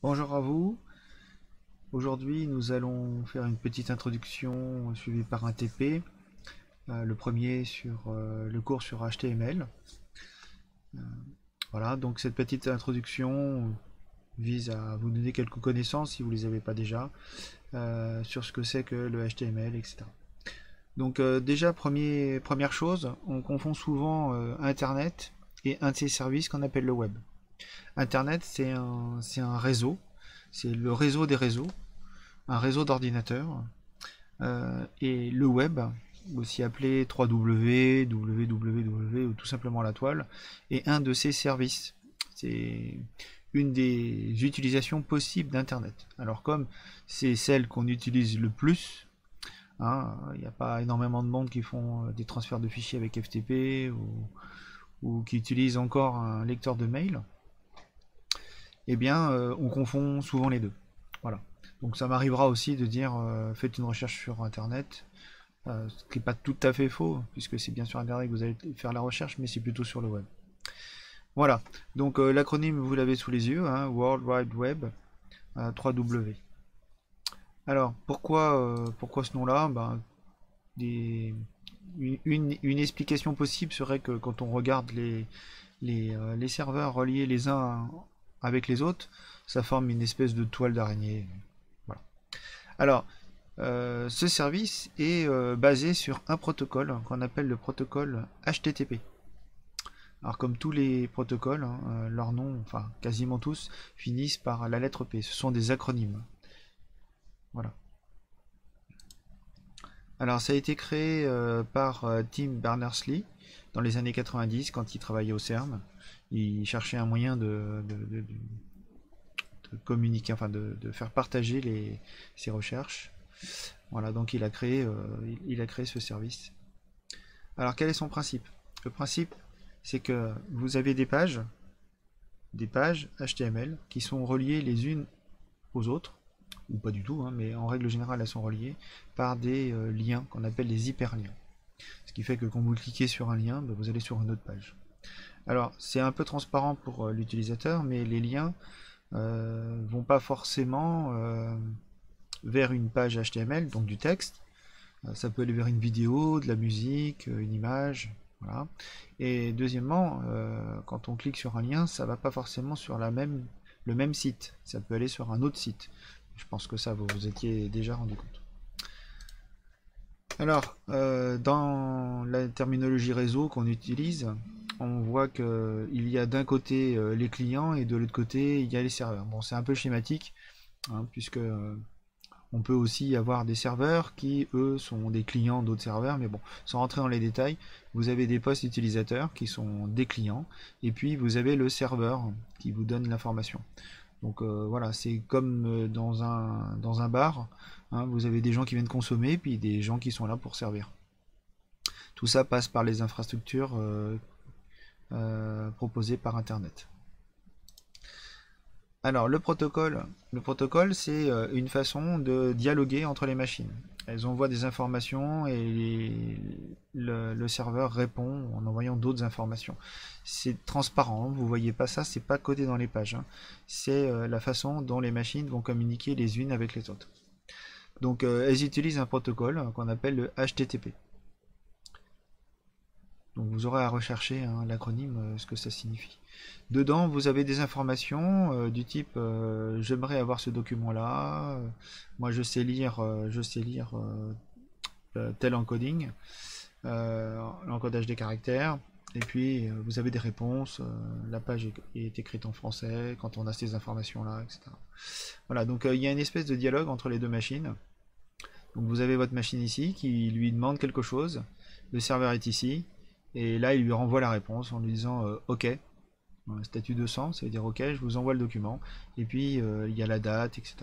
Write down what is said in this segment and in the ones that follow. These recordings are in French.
Bonjour à vous. Aujourd'hui, nous allons faire une petite introduction suivie par un TP. Le premier sur le cours sur HTML. Voilà, donc cette petite introduction vise à vous donner quelques connaissances si vous ne les avez pas déjà sur ce que c'est que le HTML, etc. Donc déjà, première chose, on confond souvent Internet et un de ces services qu'on appelle le web. Internet, c'est un réseau, c'est le réseau des réseaux, un réseau d'ordinateurs. Et le web, aussi appelé 3W, www ou tout simplement la toile, est un de ces services. C'est une des utilisations possibles d'Internet. Alors comme c'est celle qu'on utilise le plus, hein, il n'y a pas énormément de monde qui font des transferts de fichiers avec FTP ou qui utilisent encore un lecteur de mail, eh bien on confond souvent les deux. Voilà. Donc ça m'arrivera aussi de dire faites une recherche sur Internet, ce qui n'est pas tout à fait faux, puisque c'est bien sur Internet que vous allez faire la recherche, mais c'est plutôt sur le web. Voilà, donc l'acronyme vous l'avez sous les yeux, hein, World Wide Web, 3W. Alors pourquoi ce nom-là? Des- une explication possible serait que quand on regarde les serveurs reliés les uns avec les autres, ça forme une espèce de toile d'araignée. Voilà. Alors, ce service est basé sur un protocole qu'on appelle le protocole HTTP. Alors comme tous les protocoles, hein, leurs noms, enfin quasiment tous, finissent par la lettre P. Ce sont des acronymes. Voilà. Alors ça a été créé par Tim Berners-Lee dans les années 90 quand il travaillait au CERN. Il cherchait un moyen de communiquer, enfin de faire partager ses recherches. Voilà, donc il a créé ce service. Alors quel est son principe? Le principe, c'est que vous avez des pages HTML qui sont reliées les unes aux autres, ou pas du tout, hein, mais en règle générale elles sont reliées par des liens qu'on appelle des hyperliens. Ce qui fait que quand vous cliquez sur un lien, vous allez sur une autre page. Alors c'est un peu transparent pour l'utilisateur, mais les liens vont pas forcément vers une page HTML, donc du texte. Ça peut aller vers une vidéo, de la musique, une image. Voilà. Et deuxièmement, quand on clique sur un lien, ça ne va pas forcément sur le même site. Ça peut aller sur un autre site. Je pense que ça, vous vous étiez déjà rendu compte. Alors, dans la terminologie réseau qu'on utilise, on voit qu'il y a d'un côté les clients et de l'autre côté il y a les serveurs. Bon, c'est un peu schématique, hein, puisque on peut aussi avoir des serveurs qui, eux, sont des clients d'autres serveurs, mais bon, sans rentrer dans les détails, vous avez des postes utilisateurs qui sont des clients, et puis vous avez le serveur qui vous donne l'information. Donc voilà, c'est comme dans un bar, hein, vous avez des gens qui viennent consommer, puis des gens qui sont là pour servir. Tout ça passe par les infrastructures proposées par Internet. Alors le protocole c'est une façon de dialoguer entre les machines. Elles envoient des informations et le serveur répond en envoyant d'autres informations. C'est transparent, vous voyez pas ça, c'est pas codé dans les pages, hein. C'est la façon dont les machines vont communiquer les unes avec les autres. Donc elles utilisent un protocole qu'on appelle le HTTP. Donc vous aurez à rechercher, hein, l'acronyme, ce que ça signifie. Dedans, vous avez des informations du type j'aimerais avoir ce document-là, moi je sais lire tel encoding, l'encodage des caractères, et puis vous avez des réponses, la page est écrite en français quand on a ces informations-là, etc. Voilà, donc il y a une espèce de dialogue entre les deux machines. Donc vous avez votre machine ici qui lui demande quelque chose, le serveur est ici, et là il lui renvoie la réponse en lui disant OK, statut 200, ça veut dire OK, je vous envoie le document, et puis il y a la date, etc.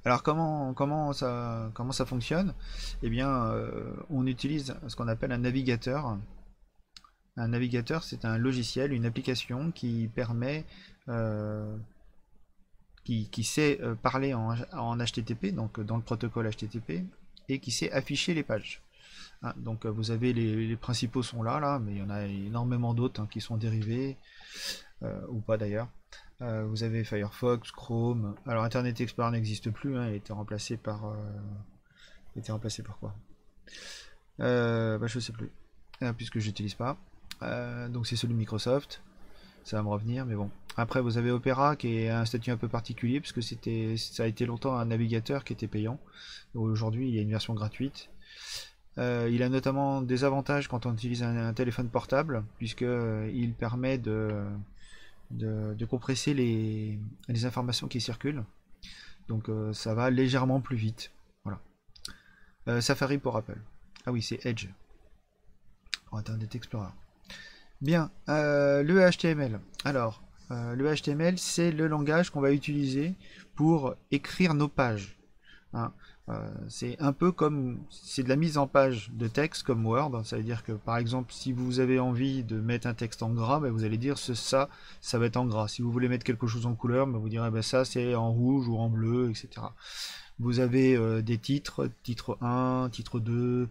Alors comment ça fonctionne? Eh bien, on utilise ce qu'on appelle un navigateur. Un navigateur, c'est un logiciel, une application qui permet, euh, qui sait parler en HTTP, donc dans le protocole HTTP, et qui sait afficher les pages. Hein, donc vous avez les principaux sont là, mais il y en a énormément d'autres, hein, qui sont dérivés, ou pas d'ailleurs. Vous avez Firefox, Chrome. Alors Internet Explorer n'existe plus, hein, il a été remplacé par... quoi? Je sais plus, puisque j'utilise pas. Donc c'est celui de Microsoft. Ça va me revenir, mais bon. Après, vous avez Opera qui est un statut un peu particulier, puisque ça a été longtemps un navigateur qui était payant. Aujourd'hui, il y a une version gratuite. Il a notamment des avantages quand on utilise un téléphone portable, puisqu'il permet de compresser les informations qui circulent. Donc ça va légèrement plus vite. Voilà. Safari pour Apple. Ah oui, c'est Edge. Pour Internet Explorer. Bien, le HTML. Alors, le HTML, c'est le langage qu'on va utiliser pour écrire nos pages. Hein. C'est un peu comme, c'est de la mise en page de texte comme Word. Ça veut dire que, par exemple, si vous avez envie de mettre un texte en gras, ben, vous allez dire ça va être en gras. Si vous voulez mettre quelque chose en couleur, ben, vous direz ben, ça c'est en rouge ou en bleu, etc. Vous avez des titres, titre 1, titre 2,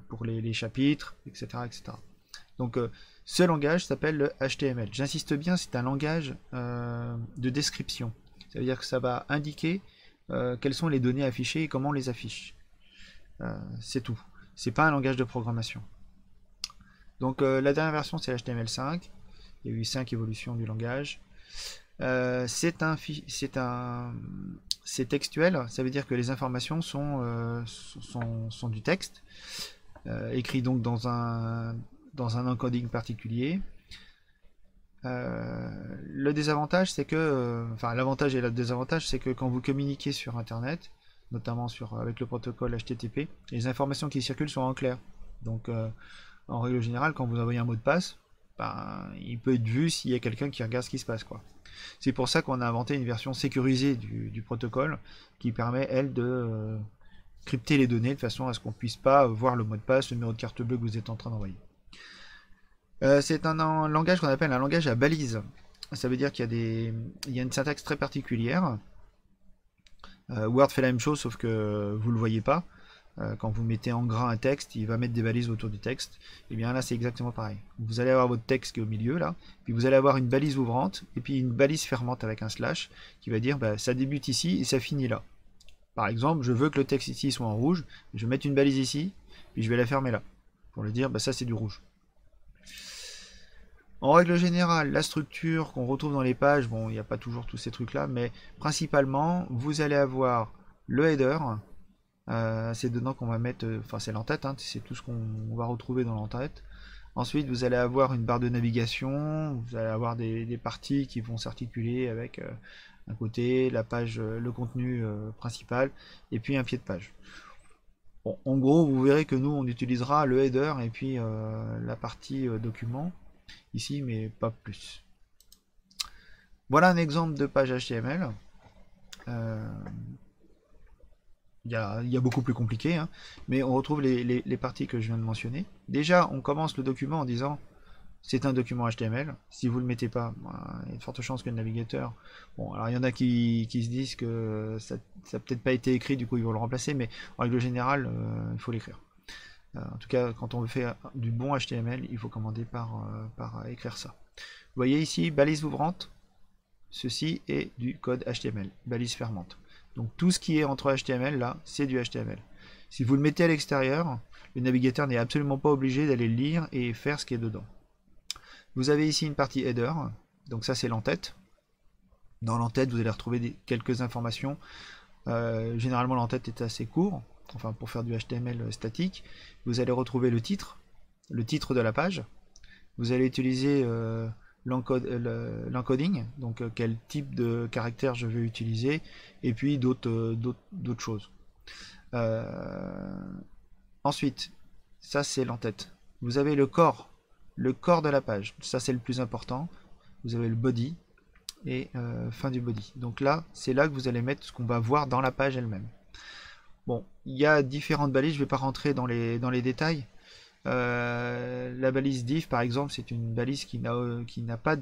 pour les chapitres, etc., etc. Donc ce langage s'appelle le HTML. J'insiste bien, c'est un langage de description. Ça veut dire que ça va indiquer quelles sont les données affichées et comment on les affiche. C'est tout. C'est pas un langage de programmation. Donc la dernière version c'est HTML5. Il y a eu 5 évolutions du langage. C'est textuel, ça veut dire que les informations sont du texte, écrit donc dans un encoding particulier. Le désavantage, c'est que, l'avantage et le désavantage, c'est que quand vous communiquez sur Internet, notamment avec le protocole HTTP, les informations qui circulent sont en clair. Donc, en règle générale, quand vous envoyez un mot de passe, il peut être vu s'il y a quelqu'un qui regarde ce qui se passe, quoi. C'est pour ça qu'on a inventé une version sécurisée du protocole qui permet, elle, de crypter les données de façon à ce qu'on puisse pas voir le mot de passe, le numéro de carte bleue que vous êtes en train d'envoyer. C'est un langage qu'on appelle un langage à balises. Ça veut dire qu'il y a une syntaxe très particulière. Word fait la même chose, sauf que vous ne le voyez pas. Quand vous mettez en gras un texte, il va mettre des balises autour du texte. Et bien là, c'est exactement pareil. Vous allez avoir votre texte qui est au milieu, là. Puis vous allez avoir une balise ouvrante, et puis une balise fermante avec un slash, qui va dire, ça débute ici et ça finit là. Par exemple, je veux que le texte ici soit en rouge, je vais mettre une balise ici, puis je vais la fermer là. Pour le dire, ça c'est du rouge. En règle générale, la structure qu'on retrouve dans les pages, bon, il n'y a pas toujours tous ces trucs-là, mais principalement, vous allez avoir le header, c'est dedans qu'on va mettre, c'est l'entête, hein, c'est tout ce qu'on va retrouver dans l'entête. Ensuite, vous allez avoir une barre de navigation, vous allez avoir des parties qui vont s'articuler avec un côté, la page, le contenu principal, et puis un pied de page. Bon, en gros, vous verrez que nous, on utilisera le header et puis la partie document ici, mais pas plus. Voilà un exemple de page HTML. Il y a beaucoup plus compliqué, hein, mais on retrouve les parties que je viens de mentionner. Déjà, on commence le document en disant c'est un document HTML. Si vous ne le mettez pas, il y a de fortes chances que le navigateur... Bon, alors il y en a qui se disent que ça n'a peut-être pas été écrit, du coup ils vont le remplacer, mais en règle générale, il faut l'écrire. En tout cas, quand on veut faire du bon HTML, il faut commander par écrire ça. Vous voyez ici, balise ouvrante, ceci est du code HTML, balise fermante. Donc tout ce qui est entre HTML, là, c'est du HTML. Si vous le mettez à l'extérieur, le navigateur n'est absolument pas obligé d'aller le lire et faire ce qui est dedans. Vous avez ici une partie header, donc ça c'est l'entête. Dans l'entête, vous allez retrouver quelques informations. Généralement, l'entête est assez court, enfin pour faire du HTML statique. Vous allez retrouver le titre de la page. Vous allez utiliser l'encoding, donc quel type de caractère je vais utiliser, et puis d'autres choses. Ensuite, ça c'est l'entête. Vous avez le corps de la page, ça c'est le plus important. Vous avez le body et fin du body. Donc là, c'est là que vous allez mettre ce qu'on va voir dans la page elle-même. Bon, il y a différentes balises, je ne vais pas rentrer dans les détails. La balise div par exemple, c'est une balise qui n'a pas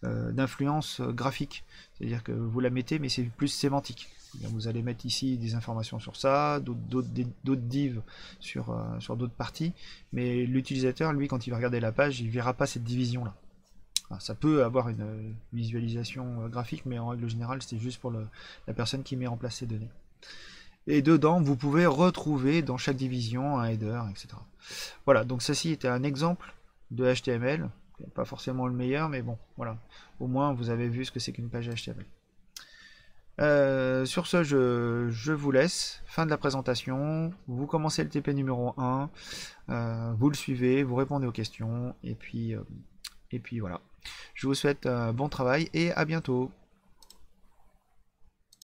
d'influence graphique, c'est à dire que vous la mettez mais c'est plus sémantique. Vous allez mettre ici des informations sur ça, d'autres divs sur d'autres parties, mais l'utilisateur lui quand il va regarder la page il verra pas cette division là. Enfin, ça peut avoir une visualisation graphique, mais en règle générale, c'est juste pour la personne qui met en place ces données. Et dedans, vous pouvez retrouver dans chaque division un header, etc. Voilà, donc ceci était un exemple de HTML. Pas forcément le meilleur, mais bon, voilà. Au moins, vous avez vu ce que c'est qu'une page HTML. Sur ce, je vous laisse. Fin de la présentation. Vous commencez le TP numéro 1. Vous le suivez, vous répondez aux questions. Et puis voilà. Je vous souhaite bon travail et à bientôt.